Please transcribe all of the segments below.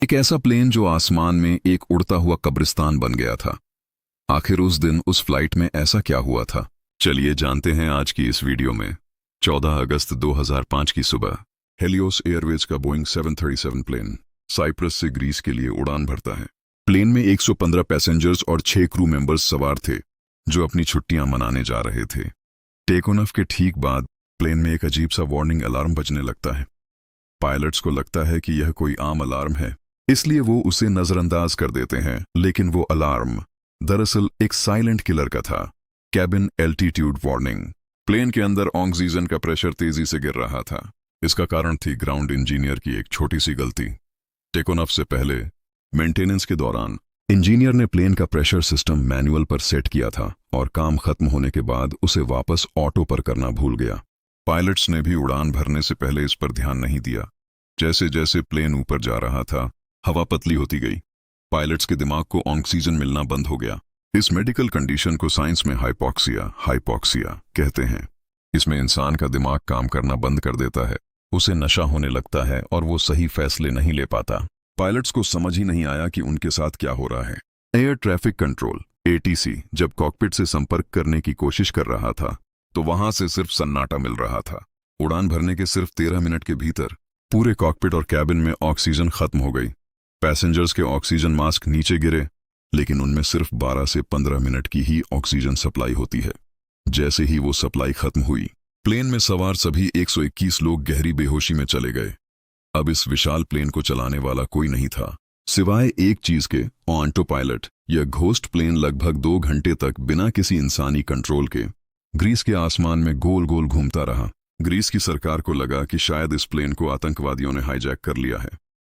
एक ऐसा प्लेन जो आसमान में एक उड़ता हुआ कब्रिस्तान बन गया था। आखिर उस दिन उस फ्लाइट में ऐसा क्या हुआ था, चलिए जानते हैं आज की इस वीडियो में। 14 अगस्त 2005 की सुबह हेलियोस एयरवेज का बोइंग 737 प्लेन साइप्रस से ग्रीस के लिए उड़ान भरता है। प्लेन में 115 पैसेंजर्स और 6 क्रू मेंबर्स सवार थे जो अपनी छुट्टियां मनाने जा रहे थे। टेक ऑफ के ठीक बाद प्लेन में एक अजीब सा वार्निंग अलार्म बजने लगता है। पायलट्स को लगता है कि यह कोई आम अलार्म है, इसलिए वो उसे नजरअंदाज कर देते हैं, लेकिन वो अलार्म दरअसल एक साइलेंट किलर का था। Cabin altitude warning. प्लेन के अंदर ऑक्सीजन का प्रेशर तेजी से गिर रहा था। इसका कारण थी ग्राउंड इंजीनियर की एक छोटी सी गलती। टेक ऑफ से पहले मेंटेनेंस के दौरान इंजीनियर ने प्लेन का प्रेशर सिस्टम मैनुअल पर सेट किया था और काम खत्म होने के बाद उसे वापस ऑटो पर करना भूल गया। पायलट्स ने भी उड़ान भरने से पहले इस पर ध्यान नहीं दिया। जैसे जैसे प्लेन ऊपर जा रहा था, हवा पतली होती गई। पायलट्स के दिमाग को ऑक्सीजन मिलना बंद हो गया। इस मेडिकल कंडीशन को साइंस में हाइपोक्सिया कहते हैं। इसमें इंसान का दिमाग काम करना बंद कर देता है, उसे नशा होने लगता है और वो सही फैसले नहीं ले पाता। पायलट्स को समझ ही नहीं आया कि उनके साथ क्या हो रहा है। एयर ट्रैफिक कंट्रोल ATC जब कॉकपिट से संपर्क करने की कोशिश कर रहा था तो वहां से सिर्फ सन्नाटा मिल रहा था। उड़ान भरने के सिर्फ 13 मिनट के भीतर पूरे कॉकपिट और कैबिन में ऑक्सीजन खत्म हो गई। पैसेंजर्स के ऑक्सीजन मास्क नीचे गिरे, लेकिन उनमें सिर्फ 12 से 15 मिनट की ही ऑक्सीजन सप्लाई होती है। जैसे ही वो सप्लाई खत्म हुई, प्लेन में सवार सभी 121 लोग गहरी बेहोशी में चले गए। अब इस विशाल प्लेन को चलाने वाला कोई नहीं था सिवाय एक चीज के, ऑटो पायलट। यह घोस्ट प्लेन लगभग 2 घंटे तक बिना किसी इंसानी कंट्रोल के ग्रीस के आसमान में गोल गोल घूमता रहा। ग्रीस की सरकार को लगा कि शायद इस प्लेन को आतंकवादियों ने हाईजैक कर लिया है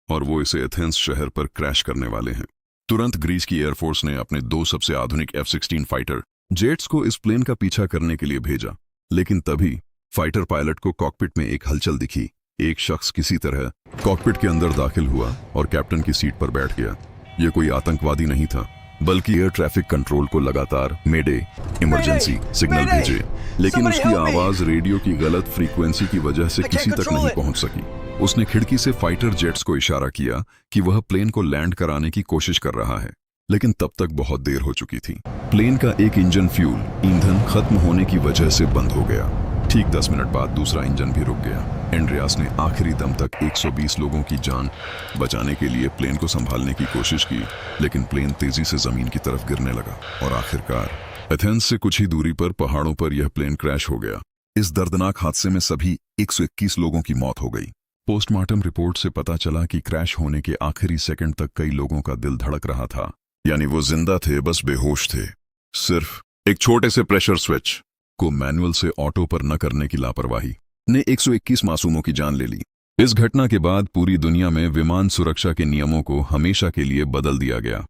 और वो इसे एथेंस शहर पर क्रैश करने वाले हैं। तुरंत ग्रीस की एयरफोर्स ने अपने 2 सबसे आधुनिक F-16 फाइटर जेट्स को इस प्लेन का पीछा करने के लिए भेजा। लेकिन तभी फाइटर पायलट को कॉकपिट में एक हलचल दिखी। एक शख्स किसी तरह कॉकपिट के अंदर दाखिल हुआ और कैप्टन की सीट पर बैठ गया। यह कोई आतंकवादी नहीं था, बल्कि एयर ट्रैफिक कंट्रोल को लगातार मेडे इमरजेंसी सिग्नल भेजे, लेकिन उसकी आवाज रेडियो की गलत फ्रीक्वेंसी की वजह से किसी तक नहीं पहुंच सकी। उसने खिड़की से फाइटर जेट्स को इशारा किया कि वह प्लेन को लैंड कराने की कोशिश कर रहा है, लेकिन तब तक बहुत देर हो चुकी थी। प्लेन का एक इंजन फ्यूल ईंधन खत्म होने की वजह से बंद हो गया। ठीक 10 मिनट बाद दूसरा इंजन भी रुक गया। एंड्रियास ने आखिरी दम तक 120 लोगों की जान बचाने के लिए प्लेन को संभालने की कोशिश की, लेकिन प्लेन तेजी से जमीन की तरफ गिरने लगा और आखिरकार एथेंस से कुछ ही दूरी पर पहाड़ों पर यह प्लेन क्रैश हो गया। इस दर्दनाक हादसे में सभी 121 लोगों की मौत हो गई। पोस्टमार्टम रिपोर्ट से पता चला कि क्रैश होने के आखिरी सेकंड तक कई लोगों का दिल धड़क रहा था, यानी वो जिंदा थे, बस बेहोश थे। सिर्फ एक छोटे से प्रेशर स्विच को मैनुअल से ऑटो पर न करने की लापरवाही ने 121 मासूमों की जान ले ली। इस घटना के बाद पूरी दुनिया में विमान सुरक्षा के नियमों को हमेशा के लिए बदल दिया गया।